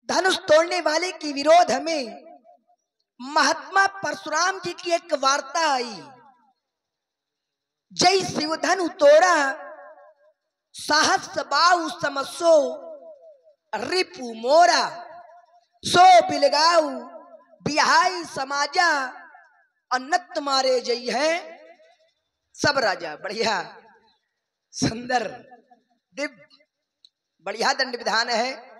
धनुष तोड़ने वाले के विरोध में महात्मा परशुराम जी की एक वार्ता आई। जय शिव धनु तोड़ा साहस बाहु समसो रिपु मोरा सो बिलगाऊ बिहाई समाजा अन्नत मारे जय है सब राजा। बढ़िया सुंदर दिव्य बढ़िया दंड विधान है।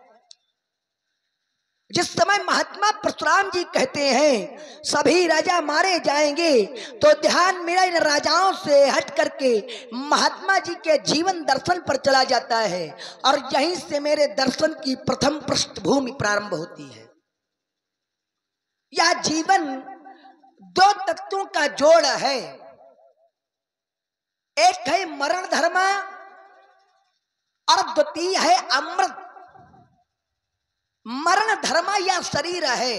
जिस समय महात्मा परशुराम जी कहते हैं सभी राजा मारे जाएंगे, तो ध्यान मेरा इन राजाओं से हट करके महात्मा जी के जीवन दर्शन पर चला जाता है और यहीं से मेरे दर्शन की प्रथम पृष्ठभूमि प्रारंभ होती है। यह जीवन दो तत्वों का जोड़ है। एक है मरण धर्म और द्वितीय है अमृत। मरण धर्म या शरीर है,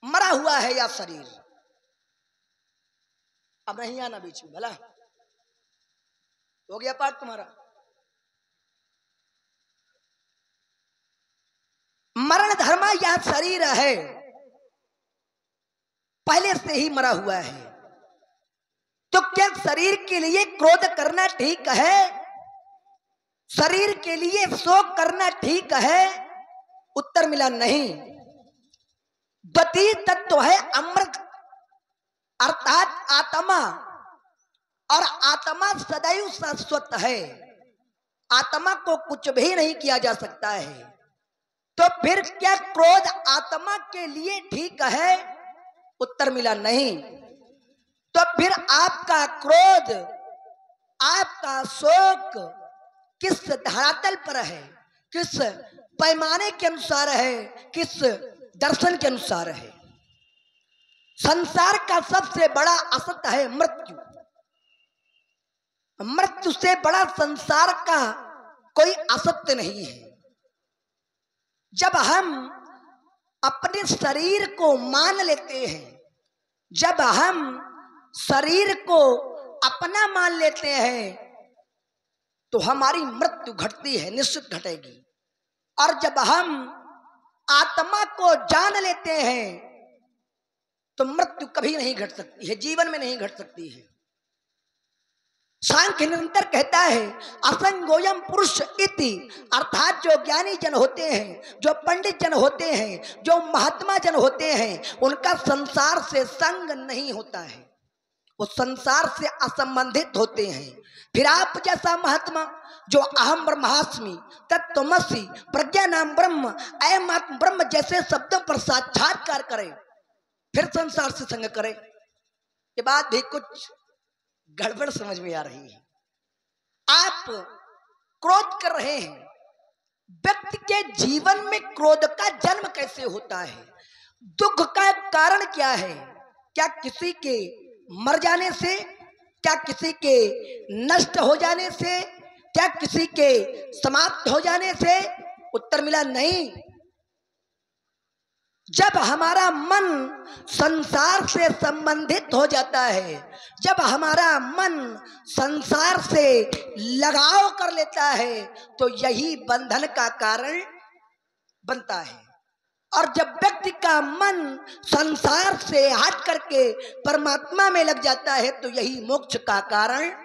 मरा हुआ है या शरीर। अब नहीं आना बीच में, भला हो गया पाठ तुम्हारा। मरण धर्म या शरीर है, पहले से ही मरा हुआ है। तो क्या शरीर के लिए क्रोध करना ठीक है? शरीर के लिए शोक करना ठीक है? उत्तर मिला नहीं। द्वितीय तत्व है अमृत अर्थात आत्मा, और आत्मा सदैव शाश्वत है। आत्मा को कुछ भी नहीं किया जा सकता है। तो फिर क्या क्रोध आत्मा के लिए ठीक है? उत्तर मिला नहीं। तो फिर आपका क्रोध, आपका शोक किस धरातल पर है, किस पैमाने के अनुसार है, किस दर्शन के अनुसार है? संसार का सबसे बड़ा असत्य है मृत्यु। मृत्यु से बड़ा संसार का कोई असत्य नहीं है। जब हम अपने शरीर को मान लेते हैं, जब हम शरीर को अपना मान लेते हैं, तो हमारी मृत्यु घटती है, निश्चित घटेगी। और जब हम आत्मा को जान लेते हैं, तो मृत्यु कभी नहीं घट सकती है, जीवन में नहीं घट सकती है। सांख्य निरंतर कहता है असंगोयम पुरुष इति, अर्थात जो ज्ञानी जन होते हैं, जो पंडित जन होते हैं, जो महात्मा जन होते हैं, उनका संसार से संग नहीं होता है, वो संसार से असंबंधित होते हैं। फिर आप जैसा महात्मा जो अहम ब्रह्मास्मि तत्त्वमसि प्रज्ञा नाम ब्रह्म अयम आत्म ब्रह्म जैसे शब्दों पर साक्षात्कार करे, फिर संसार से संग करे। ये बात भी कुछ गड़बड़ समझ में आ रही है। आप क्रोध कर रहे हैं, व्यक्ति के जीवन में क्रोध का जन्म कैसे होता है? दुख का कारण क्या है? क्या किसी के मर जाने से? क्या किसी के नष्ट हो जाने से? क्या किसी के समाप्त हो जाने से? उत्तर मिला नहीं। जब हमारा मन संसार से संबंधित हो जाता है, जब हमारा मन संसार से लगाव कर लेता है, तो यही बंधन का कारण बनता है। और जब व्यक्ति का मन संसार से हट करके परमात्मा में लग जाता है, तो यही मोक्ष का कारण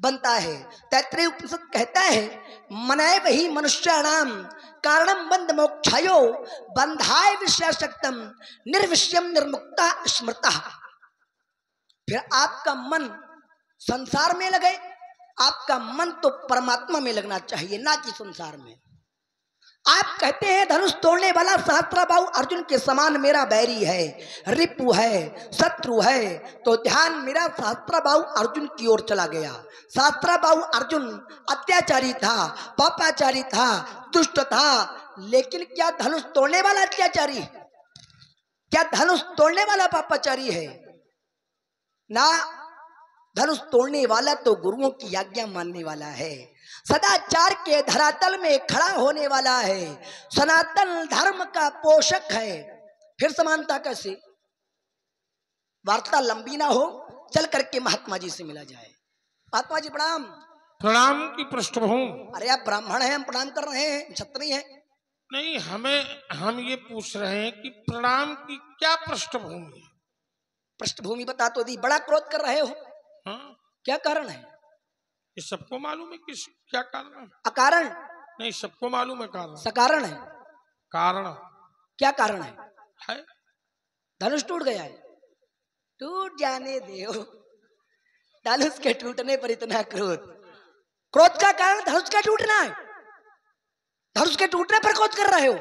बनता है। तैत्तिरीय उपनिषद कहता है मनैव ही मनुष्याणाम कारणम बंध मोक्षायो बंधाय विषयासक्तम निर्विषयम निर्मुक्ता स्मृता। फिर आपका मन संसार में लगे, आपका मन तो परमात्मा में लगना चाहिए, ना कि संसार में। आप कहते हैं धनुष तोड़ने वाला सहस्त्रबाहु अर्जुन के समान मेरा बैरी है, रिपु है, शत्रु है। तो ध्यान मेरा सहस्त्रबाहु अर्जुन की ओर चला गया। सहस्त्रबाहु अर्जुन अत्याचारी था, पापाचारी था, दुष्ट था, लेकिन क्या धनुष तोड़ने वाला अत्याचारी है? क्या धनुष तोड़ने वाला पापाचारी है? ना, धनुष तोड़ने वाला तो गुरुओं की आज्ञा मानने वाला है, सदाचार के धरातल में खड़ा होने वाला है, सनातन धर्म का पोषक है। फिर समानता कैसे? वार्ता लंबी ना हो, चल करके महात्मा जी से मिला जाए। महात्मा जी प्रणाम। प्रणाम की पृष्ठभूमि। अरे आप ब्राह्मण हैं, हम प्रणाम कर रहे हैं, क्षत्रिय हैं। नहीं, हम ये पूछ रहे हैं कि प्रणाम की क्या पृष्ठभूमि है? पृष्ठभूमि बता तो दी, बड़ा क्रोध कर रहे हो, हाँ, क्या कारण है? ये सबको मालूम है किस क्या कारण है? अकारण नहीं, सबको मालूम है कारण। सकारण है। कारण क्या कारण है? है। धनुष टूट गया है, टूट जाने दो। धनुष के टूटने पर इतना क्रोध, क्रोध का कारण धनुष का टूटना है। धनुष के टूटने पर क्रोध कर रहे हो।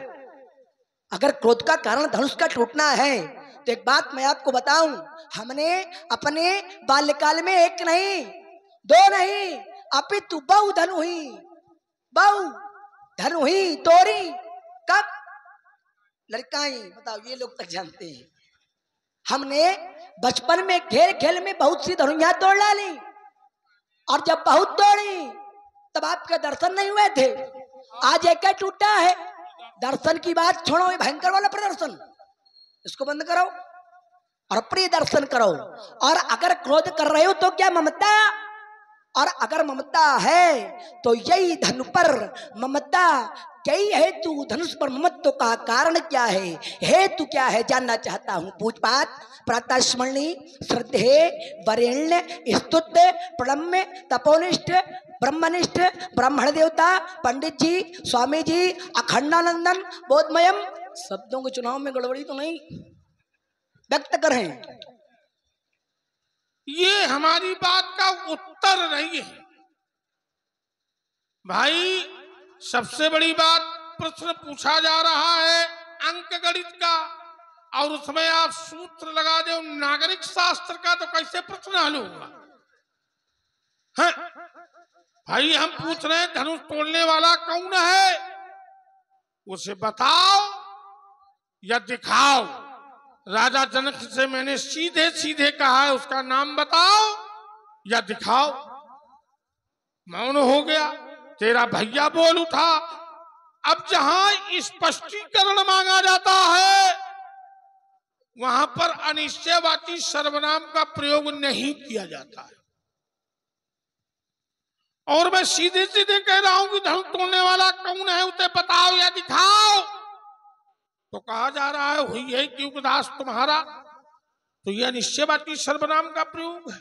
अगर क्रोध का कारण धनुष का टूटना है तो एक बात मैं आपको बताऊं, हमने अपने बाल्यकाल में एक नहीं, दो नहीं, अपितु बहु धनु हुई, बहु धनु हुई तोरी। कब? लड़काई, बताओ, ये लोग तक जानते हैं। हमने बचपन में खेल खेल में बहुत सी धनुइयां तोड़ डाली, और जब बहुत तोड़ी तब आपके दर्शन नहीं हुए थे। आज एक टूटा है। दर्शन की बात छोड़ो, ये भयंकर वाला प्रदर्शन, इसको बंद करो और प्रिय दर्शन करो। और अगर क्रोध कर रहे हो तो क्या ममता? और अगर ममता है तो यही धनु पर ममता, कई हेतु धनुष पर ममत्व का कारण क्या है, हेतु क्या है, जानना चाहता हूं। पूजपात, प्रातः स्मरणी, श्रद्धे, वरेण्य, स्तुत्य, प्रणम्य, तपोनिष्ठ, ब्रह्मनिष्ठ, ब्राह्मण देवता, पंडित जी, स्वामी जी, अखंडानंदन, बोधमयम। शब्दों के चुनाव में गड़बड़ी तो नहीं व्यक्त करें। ये हमारी बात का उत्तर नहीं है भाई। सबसे बड़ी बात, प्रश्न पूछा जा रहा है अंक गणित का, और उसमें आप सूत्र लगा दो नागरिक शास्त्र का, तो कैसे प्रश्न हल होगा? हाँ? भाई हम पूछ रहे हैं धनुष तोड़ने वाला कौन है, उसे बताओ या दिखाओ। राजा जनक से मैंने सीधे सीधे कहा है उसका नाम बताओ या दिखाओ। मौन हो गया। तेरा भैया बोल उठा। अब जहां स्पष्टीकरण मांगा जाता है वहां पर अनिश्चयवाची सर्वनाम का प्रयोग नहीं किया जाता है। और मैं सीधे सीधे कह रहा हूं कि धनुष तोड़ने वाला कौन है उसे बताओ या दिखाओ, तो कहा जा रहा है हुई है कि उपदास तुम्हारा। तो यह निश्चयवाची सर्वनाम का प्रयोग है।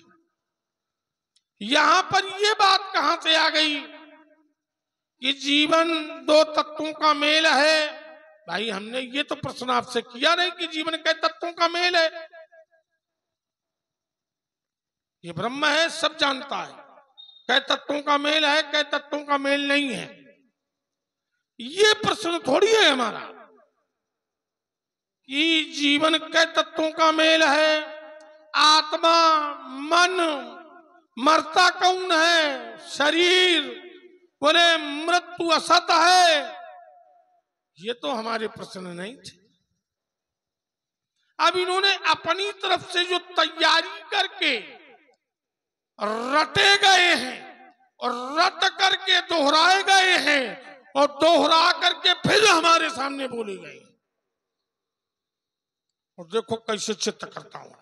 यहां पर यह बात कहां से आ गई कि जीवन दो तत्वों का मेल है? भाई हमने ये तो प्रश्न आपसे किया नहीं कि जीवन के तत्वों का मेल है। ये ब्रह्म है, सब जानता है। कै तत्वों का मेल है, कै तत्वों का मेल नहीं है, ये प्रश्न थोड़ी है हमारा कि जीवन कै तत्वों का मेल है। आत्मा, मन, मरता कौन है, शरीर, बोले मृत्यु असत है, ये तो हमारे प्रश्न नहीं थे। अब इन्होंने अपनी तरफ से जो तैयारी करके रटे गए हैं और रट करके दोहराए गए हैं और दोहरा करके फिर हमारे सामने बोले गए, और देखो कैसे चित्त करता हूं।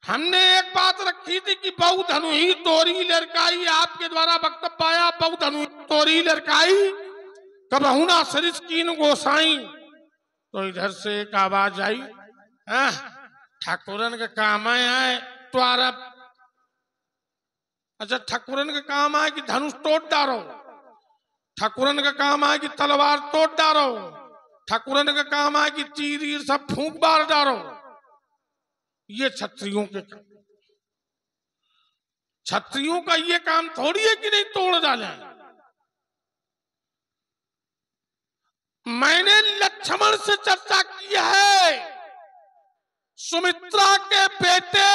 हमने एक बात रखी थी कि बहु धनु ही तोरी लड़काई, आपके द्वारा वक्तव्य आया बहु धनु तोरी लड़काई कबहू ना सरिस कीन गोसाई। तो इधर से एक आवाज आई, ठाकुरन के काम आए तुम्हारा। अच्छा, ठाकुरन के काम आए कि धनुष तोड़ डालो, ठाकुरन का काम आए कि तलवार तोड़ डालो, ठाकुरन का काम आए कि तीर सब फूंक मार डालो। ये क्षत्रियों के काम, क्षत्रियों का ये काम थोड़ी है कि नहीं तोड़ डाले। मैंने लक्ष्मण से चर्चा की है, सुमित्रा के बेटे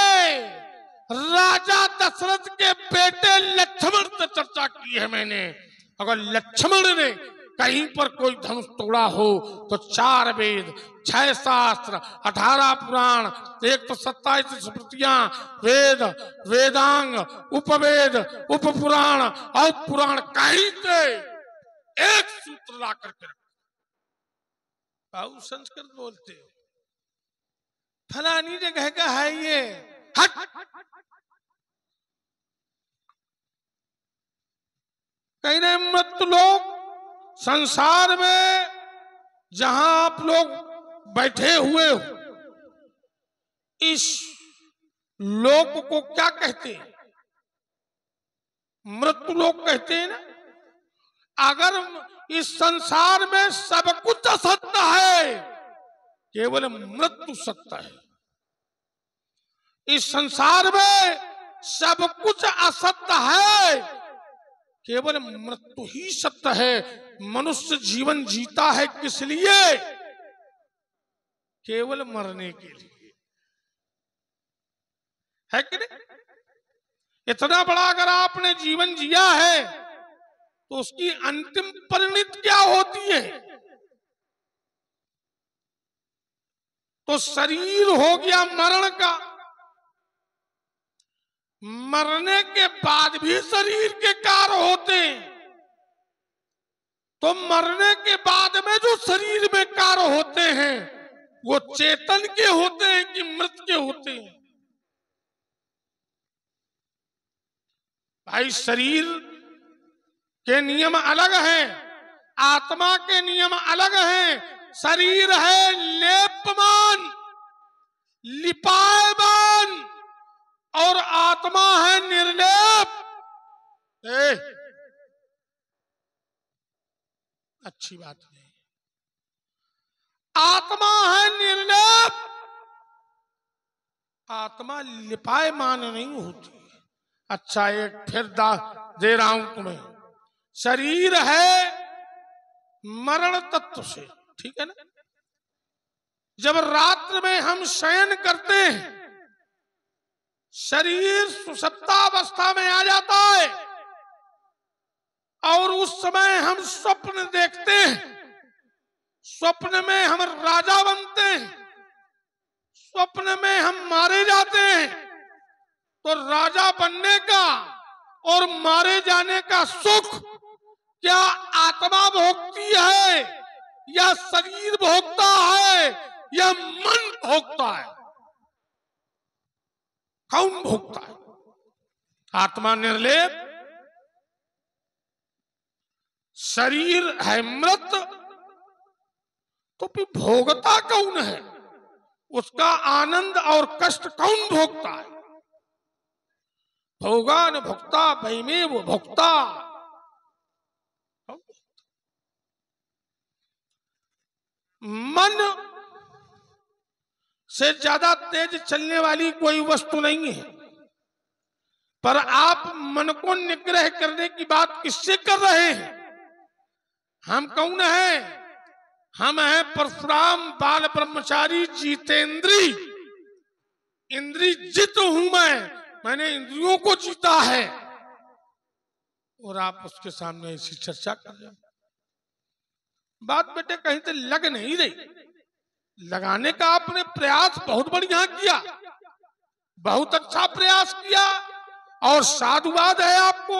राजा दशरथ के बेटे लक्ष्मण से चर्चा की है मैंने। अगर लक्ष्मण ने कहीं पर कोई धनुष तोड़ा हो तो 4 वेद, 6 शास्त्र, 18 पुराण, 127 स्मृतियां, वेद, वेदांग, उपवेद, उपपुराण और पुराण कहीं से एक सूत्र ला करके रखो। संस्कृत बोलते हो, फलानी जगह का है ये, हट कहीं ना मृत्यु लोक संसार में जहां आप लोग बैठे हुए हो, इस लोक को क्या कहते हैं? मृत्यु लोक कहते हैं ना। अगर इस संसार में सब कुछ असत्य है, केवल मृत्यु सत्य है। इस संसार में सब कुछ असत्य है, केवल मृत्यु ही सत्य है। मनुष्य जीवन जीता है किस लिए? केवल मरने के लिए, है कि नहीं? इतना बड़ा अगर आपने जीवन जिया है तो उसकी अंतिम परिणति क्या होती है? तो शरीर हो गया मरण का। मरने के बाद भी शरीर के कार्य होते हैं। तो मरने के बाद में जो शरीर में कार्य होते हैं वो चेतन के होते हैं कि मृत के होते हैं? भाई, शरीर के नियम अलग हैं, आत्मा के नियम अलग हैं। शरीर है लेपमान, लिपायमान, और आत्मा है निर्लेप। अच्छी बात नहीं। आत्मा है निर्लेप, आत्मा लिपायमान नहीं होती। अच्छा, एक फिर दे रहा हूं तुम्हें। शरीर है मरण तत्व से, ठीक है ना? जब रात्र में हम शयन करते हैं, शरीर सुषुप्तावस्था में आ जाता है और उस समय हम स्वप्न देखते हैं। स्वप्न में हम राजा बनते हैं, स्वप्न में हम मारे जाते हैं। तो राजा बनने का और मारे जाने का सुख क्या आत्मा भोगती है या शरीर भोगता है या मन भोगता है? कौन भोगता है? आत्मा निर्लेप, शरीर है मृत। तो फिर भोगता कौन है? उसका आनंद और कष्ट कौन भोगता है? भोगा न भोक्ता भैमे वो भोक्ता। मन से ज्यादा तेज चलने वाली कोई वस्तु नहीं है। पर आप मन को निग्रह करने की बात किससे कर रहे हैं? हम कौन हैं? हम हैं परशुराम बाल ब्रह्मचारी जीतेंद्री। इंद्री जित हूं मैंने इंद्रियों को जीता है। और आप उसके सामने ऐसी चर्चा कर रहे हैं। बात बेटे कहीं से लग नहीं रही। लगाने का आपने प्रयास बहुत बढ़िया किया, बहुत अच्छा प्रयास किया और साधुवाद है आपको।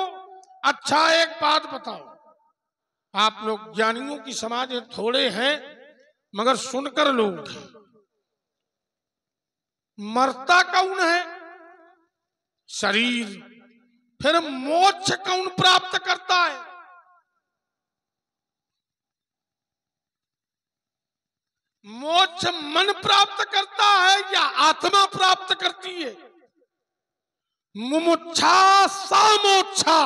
अच्छा, एक बात बताओ, आप लोग ज्ञानियों की समाज में थोड़े हैं मगर सुनकर लोग, मरता कौन है? शरीर। फिर मोक्ष कौन प्राप्त करता है? मोक्ष मन प्राप्त करता है या आत्मा प्राप्त करती है? मुमुक्षा सामोक्षा।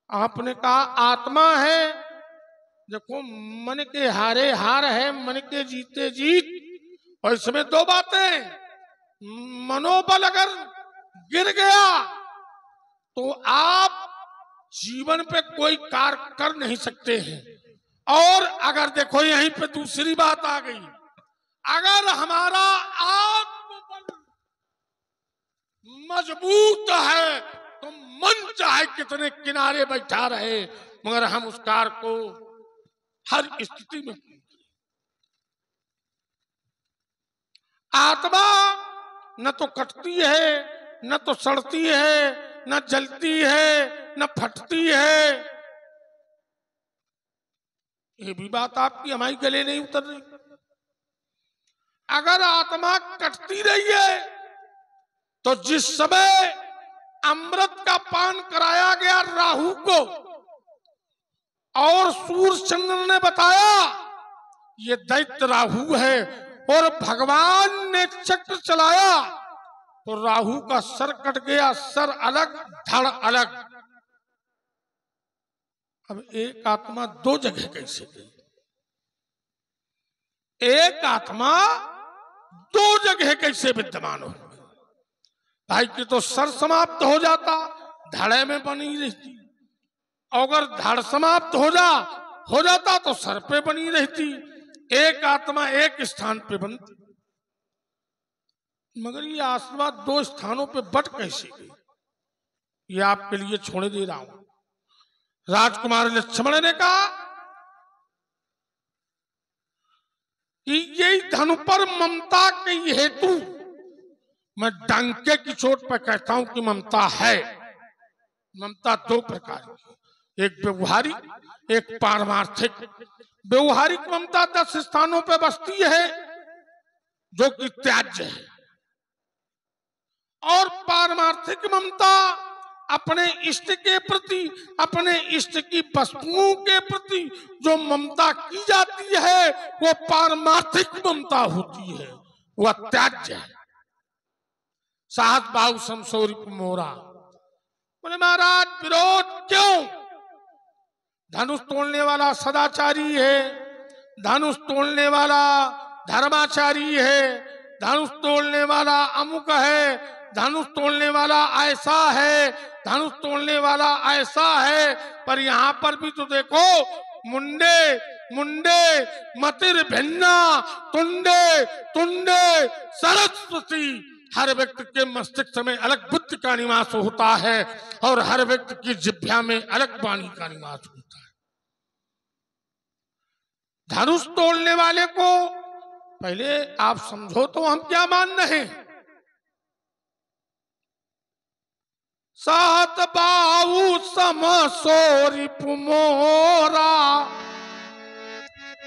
आपने कहा आत्मा है। देखो, मन के हारे हार है, मन के जीते जीत। और इसमें दो बातें, मनोबल अगर गिर गया तो आप जीवन पे कोई कार्य कर नहीं सकते हैं। और अगर देखो यहीं पे दूसरी बात आ गई, अगर हमारा आत्मबल मजबूत है तो मन चाहे कितने किनारे बैठा रहे मगर हम उस कार्य को हर स्थिति में। आत्मा न तो कटती है, न तो सड़ती है, न जलती है, न फटती है। ये भी बात आपकी हमारी गले नहीं उतर रही। अगर आत्मा कटती रही है तो जिस समय अमृत का पान कराया गया राहु को, और सूर्यचंद्र ने बताया ये दैत्य राहु है, और भगवान ने चक्र चलाया तो राहु का सर कट गया, सर अलग धड़ अलग। अब एक आत्मा दो जगह कैसे गई? एक आत्मा दो जगह कैसे विद्यमान हो? भाई कि तो सर समाप्त हो जाता, धड़े में बनी रहती, अगर धड़ समाप्त हो जाता तो सर पे बनी रहती। एक आत्मा एक स्थान पे बनती, मगर ये आत्मा दो स्थानों पे बट कैसे गई? ये आपके लिए छोड़ दे रहा हूं। राजकुमार लक्ष्मण ने कहा कि यही धनु पर ममता के हेतु मैं डंके की चोट पर कहता हूं कि ममता है। ममता दो प्रकार की, एक व्यवहारिक, एक पारमार्थिक। व्यवहारिक ममता 10 स्थानों पर बसती है जो कि त्याज्य है, और पारमार्थिक ममता अपने इष्ट के प्रति, अपने इष्ट की वस्तुओं के प्रति जो ममता की जाती है वो पारमार्थिक ममता होती है, वह त्याज्य है। साहस बाहु समसोरी मोरा। बोले महाराज विरोध क्यों? धनुष तोड़ने वाला सदाचारी है, धनुष तोड़ने वाला धर्माचारी है, धनुष तोड़ने वाला अमुक है, धनुष तोड़ने वाला ऐसा है, धनुष तोड़ने वाला ऐसा है। पर यहाँ पर भी तो देखो, मुंडे मुंडे मतिर भिन्ना, तुंडे तुंडे सरस्वती। हर व्यक्ति के मस्तिष्क में अलग बुद्धि का निवास होता है, और हर व्यक्ति की जिह्वा में अलग वाणी का निवास होता है। धनुष तोड़ने वाले को पहले आप समझो तो हम क्या मान रहे हैं। सात बाहु समसोरी पुमोरा,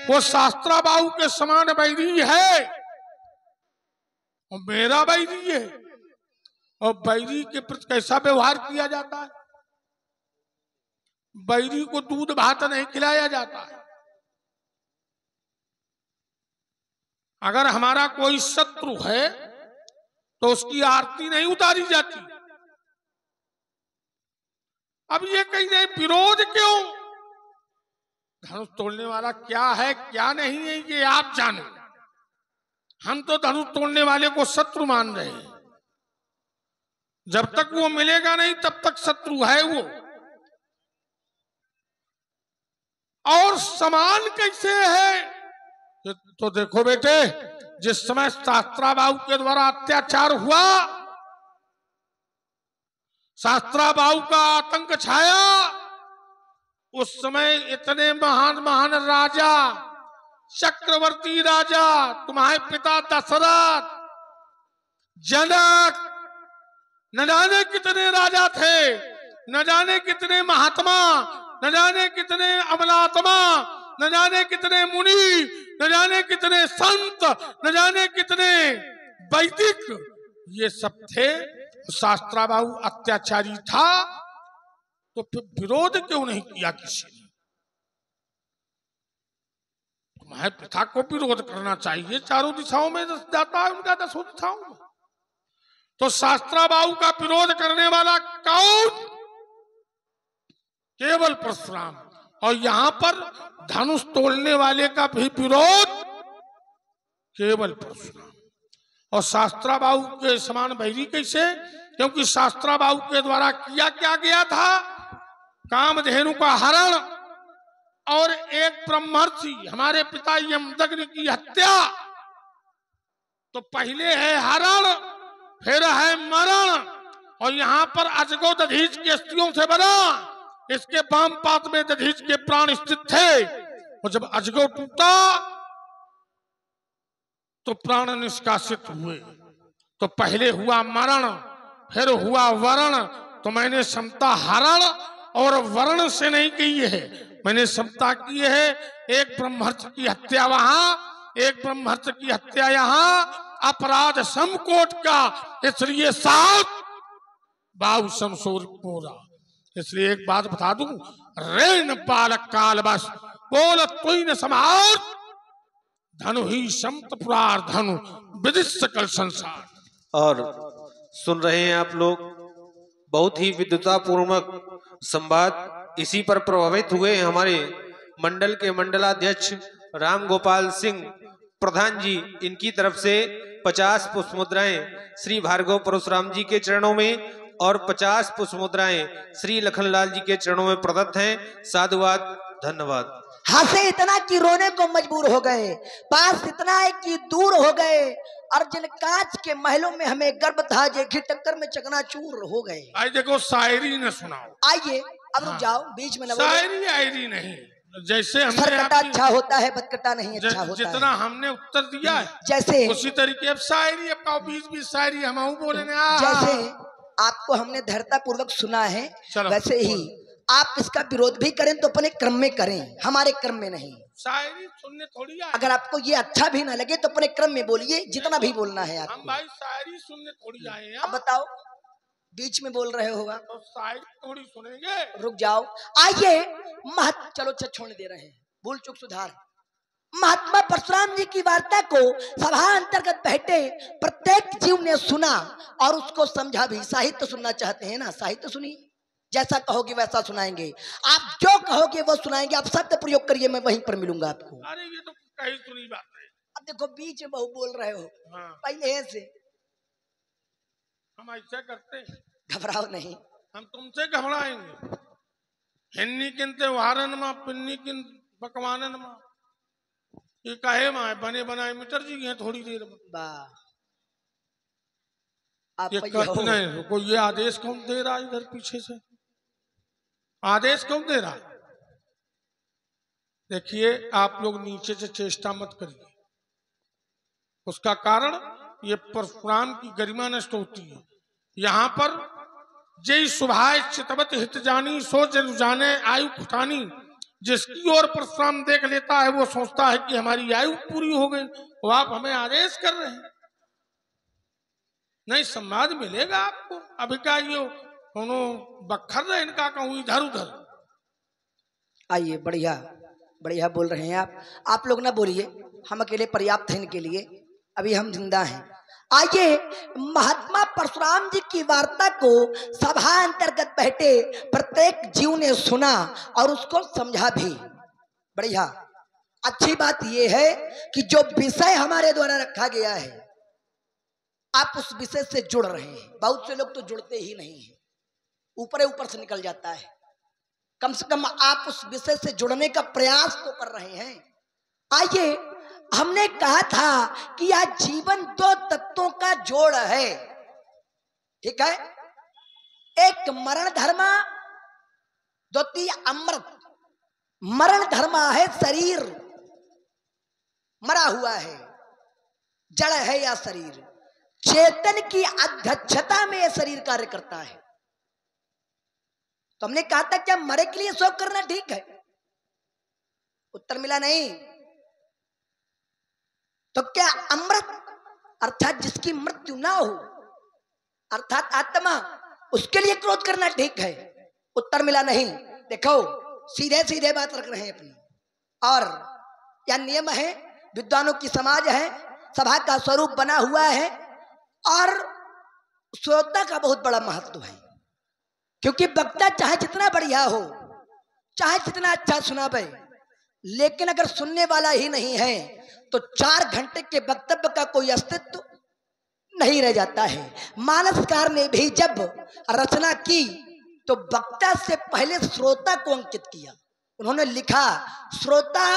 वो शास्त्रा बाहु के समान बैरी है और मेरा बैरी है। और बैरी के प्रति कैसा व्यवहार किया जाता है? बैरी को दूध भात नहीं खिलाया जाता है। अगर हमारा कोई शत्रु है तो उसकी आरती नहीं उतारी जाती। अब ये कहीं नहीं, विरोध क्यों? धनुष तोड़ने वाला क्या है क्या नहीं है ये आप जानो। हम तो धनुष तोड़ने वाले को शत्रु मान रहे हैं। जब तक वो मिलेगा नहीं तब तक शत्रु है वो। और समान कैसे है? तो देखो बेटे, जिस समय शास्त्राबाहु के द्वारा अत्याचार हुआ, शास्त्राबाहु का आतंक छाया, उस समय इतने महान महान राजा, चक्रवर्ती राजा, तुम्हारे पिता दशरथ, जनक, न जाने कितने राजा थे, न जाने कितने महात्मा, न जाने कितने अमलात्मा, न जाने कितने मुनि, न जाने कितने संत, न जाने कितने वैदिक, ये सब थे। शास्त्राबाहु अत्याचारी था, तो फिर विरोध क्यों नहीं किया किसी ने? तुम्हारे पिता को विरोध करना चाहिए। चारों दिशाओं में जाता है उनका, 10 दिशाओं में। तो शास्त्राबाहु का विरोध करने वाला कौन? केवल परशुराम। और यहां पर धनुष तोड़ने वाले का भी विरोध केवल परशुराम। और शास्त्राबाहु के समान बैरी कैसे? क्योंकि शास्त्राबाहु के द्वारा किया क्या गया था? कामधेनु का हरण और एक ब्रह्मर्षि हमारे पिता यमदग्नि की हत्या। तो पहले है हरण, फिर है मरण। और यहाँ पर अजगो दधीच की अस्थियों से बना, इसके वाम पात में दधीच के प्राण स्थित थे। और जब अजगो टूटा तो प्राण निष्कासित हुए। तो पहले हुआ मरण, फिर हुआ वरण। तो मैंने समता हरण और वर्ण से नहीं की है, मैंने समता की है। एक ब्रह्महत्या की हत्या वहां, एक ब्रह्महत्या की हत्या यहाँ, अपराध समकोट का। इसलिए साथ बाऊ समसोर पोरा। इसलिए एक बात बता दूं, रेन बालक काल बस बोल तुई न समार, धनु ही समत पुरार धनु विदित सकल संसार। और सुन रहे हैं आप लोग, बहुत ही विद्वतापूर्वक संवाद इसी पर प्रभावित हुए हमारे मंडल के मंडलाध्यक्ष राम गोपाल सिंह प्रधान जी। इनकी तरफ से 50 पुष्प मुद्राएं श्री भार्गव परशुराम जी के चरणों में और 50 पुष्प मुद्राएं श्री लखनलाल जी के चरणों में प्रदत्त हैं। साधुवाद, धन्यवाद। हंसे इतना कि रोने को मजबूर हो गए, पास इतना है कि दूर हो गए, और जिन कांच के महलों में हमें गर्व था जेठी टक्कर में चकनाचूर हो गए। आज देखो शायरी न सुनाओ। आइए अब रुक जाओ, बीच में न बोलो। शायरी आयरी नहीं, जैसे हमने सरकटा अच्छा होता है, बदकटा नहीं अच्छा होता जितना है। हमने उत्तर दिया है जैसे उसी तरीके अब शायरी, अब बीच शायरी हम बोले जैसे आपको हमने धैर्यता पूर्वक सुना है, वैसे ही आप इसका विरोध भी करें तो अपने क्रम में करें, हमारे क्रम में नहीं। शायरी सुनने थोड़ी आए। अगर आपको ये अच्छा भी ना लगे तो अपने क्रम में बोलिए, जितना भी बोलना है आपको। हम भाई शायरी सुनने थोड़ी आए हैं। अब बताओ, बीच में बोल रहे होगा तो शायरी थोड़ी सुनेंगे। रुक जाओ, आइए चलो छोड़ दे रहे हैं, भूल चूक सुधार। महात्मा परशुराम जी की वार्ता को सभा अंतर्गत बैठे प्रत्येक जीव ने सुना और उसको समझा भी। साहित्य सुनना चाहते हैं ना, साहित्य सुनिए, जैसा कहोगे वैसा सुनाएंगे, आप जो कहोगे वो सुनाएंगे। आप शब्द प्रयोग करिए, मैं वहीं पर मिलूंगा आपको। अरे ये तो कहीं सुनी बात है। अब देखो बीच में बहु बोल रहे हो। हाँ। पहले से हम ऐसा करते हैं, घबराओ नहीं, हम तुमसे घबराएंगे। हिन्नी किन त्योहारन में, पिन्नी किन पकवानन में, ये काहे माए बने बनाए मिटर जी हैं थोड़ी देर में। आप ये नहीं रुको, ये आदेश कौन दे रहा है इधर पीछे से? आदेश कौन दे रहा है? देखिए आप लोग नीचे से चेष्टा मत करिए, उसका कारण ये परशुराम की गरिमा नष्ट होती है। यहाँ पर जय सुभाष चितवत हित जानी, सोच जाने आयु खुटानी। जिसकी ओर परशुराम देख लेता है वो सोचता है कि हमारी आयु पूरी हो गई। वो आप हमें आदेश कर रहे हैं, नहीं संवाद मिलेगा आपको। अभी का ये बखर रहे इनका कहूँ इधर उधर। आइए, बढ़िया बढ़िया बोल रहे हैं आप लोग ना बोलिए, हम अकेले पर्याप्त हैं इनके लिए, अभी हम जिंदा हैं। आइए, महात्मा परशुराम जी की वार्ता को सभा अंतर्गत बैठे प्रत्येक जीव ने सुना और उसको समझा भी। बढ़िया, अच्छी बात यह है कि जो विषय हमारे द्वारा रखा गया है आप उस विषय से जुड़ रहे हैं। बहुत से लोग तो जुड़ते ही नहीं है, ऊपर ऊपर से निकल जाता है। कम से कम आप उस विषय से जुड़ने का प्रयास तो कर रहे हैं। आइए, हमने कहा था कि यह जीवन दो तत्वों का जोड़ है, ठीक है? एक मरण धर्मा, द्वितीय अमृत। मरण धर्मा है शरीर, मरा हुआ है, जड़ है या शरीर। चेतन की अध्यक्षता में यह शरीर कार्य करता है। तो हमने कहा था क्या मरे के लिए शोक करना ठीक है? उत्तर मिला नहीं। तो क्या अमृत अर्थात जिसकी मृत्यु ना हो, अर्थात आत्मा, उसके लिए क्रोध करना ठीक है? उत्तर मिला नहीं। देखो सीधे सीधे बात रख रहे हैं अपनी। और यह नियम है, विद्वानों की समाज है, सभा का स्वरूप बना हुआ है और श्रोता का बहुत बड़ा महत्व है। क्योंकि वक्ता चाहे जितना बढ़िया हो, चाहे जितना अच्छा सुनावे, लेकिन अगर सुनने वाला ही नहीं है तो 4 घंटे के वक्तव्य का कोई अस्तित्व नहीं रह जाता है। मानसकार ने भी जब रचना की तो वक्ता से पहले श्रोता को अंकित किया। उन्होंने लिखा, श्रोता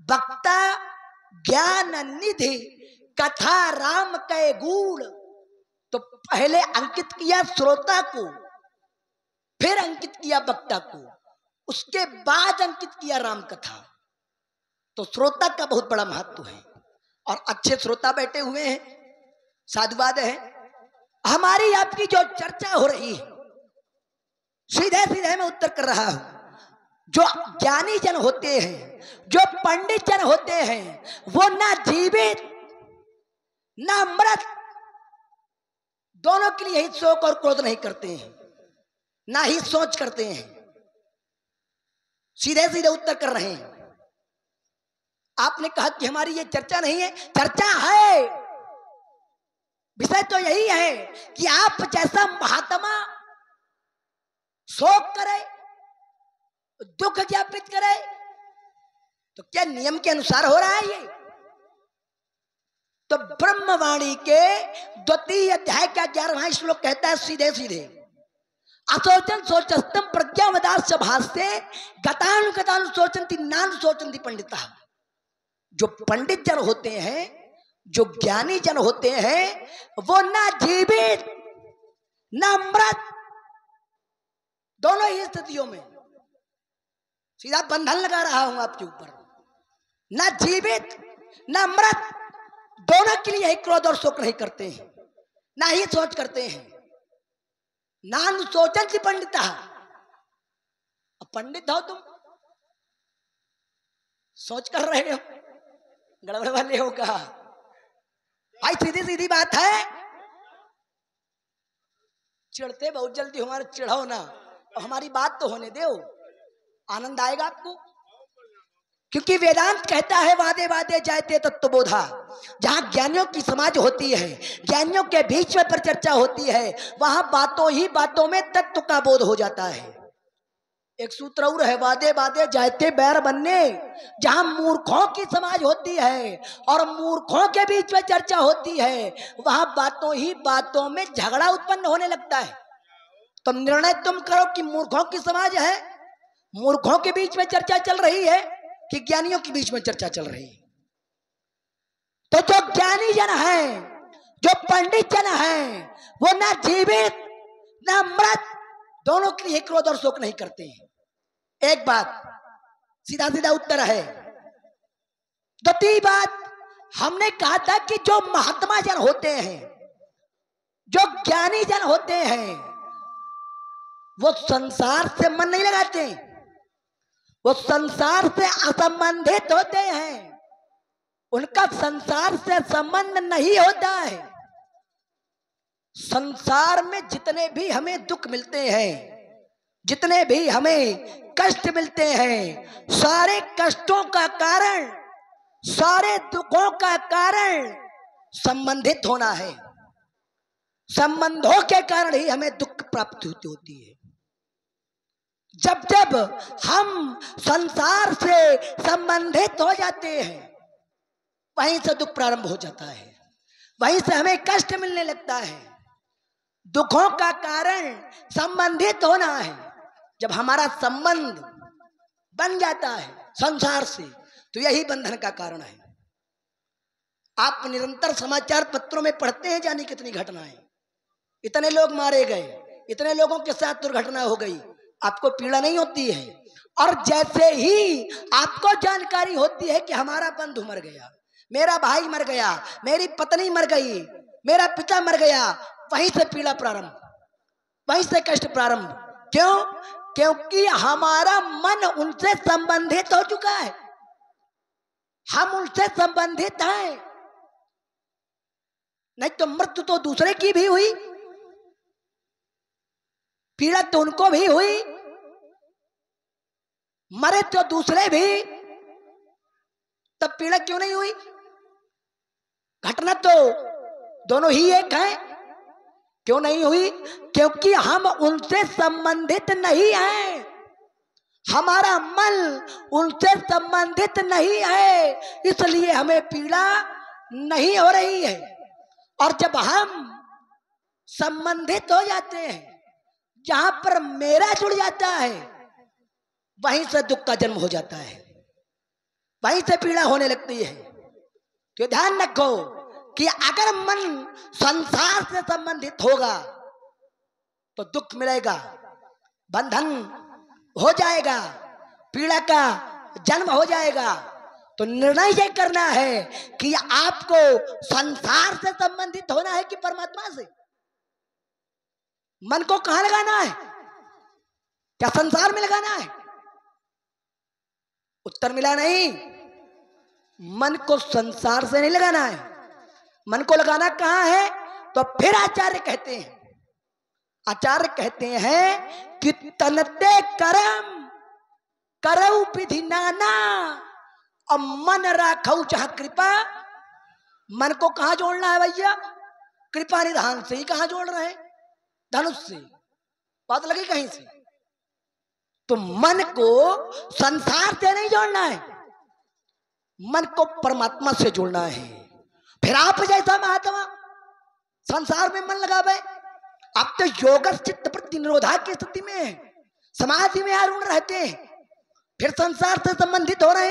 वक्ता ज्ञान निधि कथा राम कै गूढ़। तो पहले अंकित किया श्रोता को, फिर अंकित किया वक्ता को, उसके बाद अंकित किया राम कथा। तो श्रोता का बहुत बड़ा महत्व है और अच्छे श्रोता बैठे हुए हैं, साधुवाद है। हमारी आपकी जो चर्चा हो रही है, सीधे सीधे मैं उत्तर कर रहा हूं। जो ज्ञानी जन होते हैं, जो पंडित जन होते हैं, वो ना जीवित ना मृत दोनों के लिए ही शोक और क्रोध नहीं करते हैं, ना ही सोच करते हैं, सीधे सीधे उत्तर कर रहे हैं। आपने कहा कि हमारी ये चर्चा नहीं है, चर्चा है। विषय तो यही है कि आप जैसा महात्मा शोक करे, दुख ज्ञापित करे, तो क्या नियम के अनुसार हो रहा है ये? तो ब्रह्मवाणी के 2 अध्याय का 11वां श्लोक कहता है सीधे सीधे, असोचन सोचस्तम प्रज्ञावदास्य भाष्ये गतानुगतानु सोचन्ति नानु सोचन्ति पंडिता। जो पंडित जन होते हैं, जो ज्ञानी जन होते हैं, वो ना जीवित ना मृत, दोनों ही स्थितियों में सीधा बंधन लगा रहा हूं आपके ऊपर, ना जीवित ना मृत, दोनों के लिए ही क्रोध और शोक नहीं करते हैं, ना ही सोच करते हैं। नानु सोचन्ति पंडिता। पंडित हो तुम, सोच कर रहे हो, गड़बड़ वाले हो कहा। भाई सीधी सीधी बात है, चिढ़ते बहुत जल्दी, हमारे चिढ़ाओ ना, हमारी बात तो होने दो, आनंद आएगा आपको। क्योंकि वेदांत कहता है वादे वादे जायते तत्वबोधा। जहां ज्ञानियों की समाज होती है, ज्ञानियों के बीच में परिचर्चा होती है, वहां बातों ही बातों में तत्व का बोध हो जाता है। एक सूत्र और है, वादे वादे जायते बैर बनने। जहां मूर्खों की समाज होती है और मूर्खों के बीच में चर्चा होती है, वहां बातों ही बातों में झगड़ा उत्पन्न होने लगता है। तो निर्णय तुम करो कि मूर्खों की समाज है, मूर्खों के बीच में चर्चा चल रही है, कि ज्ञानियों के बीच में चर्चा चल रही है। तो जो ज्ञानी जन है, जो पंडित जन है, वो ना जीवित ना मृत, दोनों के लिए क्रोध और शोक नहीं करते हैं। एक बात, सीधा सीधा उत्तर है। दूसरी बात, हमने कहा था कि जो महात्मा जन होते हैं, जो ज्ञानी जन होते हैं, वो संसार से मन नहीं लगाते, वो संसार से असंबंधित होते हैं, उनका संसार से संबंध नहीं होता है। संसार में जितने भी हमें दुख मिलते हैं, जितने भी हमें कष्ट मिलते हैं, सारे कष्टों का कारण, सारे दुखों का कारण संबंधित होना है। संबंधों के कारण ही हमें दुख प्राप्त होती है। जब जब हम संसार से संबंधित हो जाते हैं, वहीं से दुख प्रारंभ हो जाता है, वहीं से हमें कष्ट मिलने लगता है। दुखों का कारण संबंधित होना है। जब हमारा संबंध बन जाता है संसार से, तो यही बंधन का कारण है। आप निरंतर समाचार पत्रों में पढ़ते हैं, जाने कितनी घटनाएं, इतने लोग मारे गए, इतने लोगों के साथ दुर्घटना हो गई, आपको पीड़ा नहीं होती है। और जैसे ही आपको जानकारी होती है कि हमारा बंधु मर गया, मेरा भाई मर गया, मेरी पत्नी मर गई, मेरा पिता मर गया, वहीं से पीड़ा प्रारंभ, वहीं से कष्ट प्रारंभ। क्यों? क्योंकि हमारा मन उनसे संबंधित हो चुका है, हम उनसे संबंधित हैं। नहीं तो मृत्यु तो दूसरे की भी हुई, पीड़ा तो उनको भी हुई, मरे तो दूसरे भी, तब पीड़ा क्यों नहीं हुई? घटना तो दोनों ही एक है। क्यों नहीं हुई? क्योंकि हम उनसे संबंधित नहीं हैं, हमारा मन उनसे संबंधित नहीं है, इसलिए हमें पीड़ा नहीं हो रही है। और जब हम संबंधित हो जाते हैं, जहां पर मेरा जुड़ जाता है, वहीं से दुख का जन्म हो जाता है, वहीं से पीड़ा होने लगती है। तो ध्यान रखो कि अगर मन संसार से संबंधित होगा तो दुख मिलेगा, बंधन हो जाएगा, पीड़ा का जन्म हो जाएगा। तो निर्णय ये करना है कि आपको संसार से संबंधित होना है कि परमात्मा से। मन को कहां लगाना है? क्या संसार में लगाना है? उत्तर मिला नहीं। मन को संसार से नहीं लगाना है, मन को लगाना कहां है? तो फिर आचार्य कहते हैं कि तनते कर्म करऊ विधि नाना, और मन राखऊ जहां कृपा। मन को कहां जोड़ना है भैया? कृपा निधान से ही। कहां जोड़ रहे हैं? धनुष से। बात लगी कहीं से? तो मन को संसार से नहीं जोड़ना है, मन को परमात्मा से जोड़ना है। फिर आप जैसा महात्मा संसार में मन लगावे, आप तो योग चित्त प्रति निरोधा की स्थिति में है, समाधि में आरूढ़ रहते हैं, फिर संसार से संबंधित हो रहे हैं।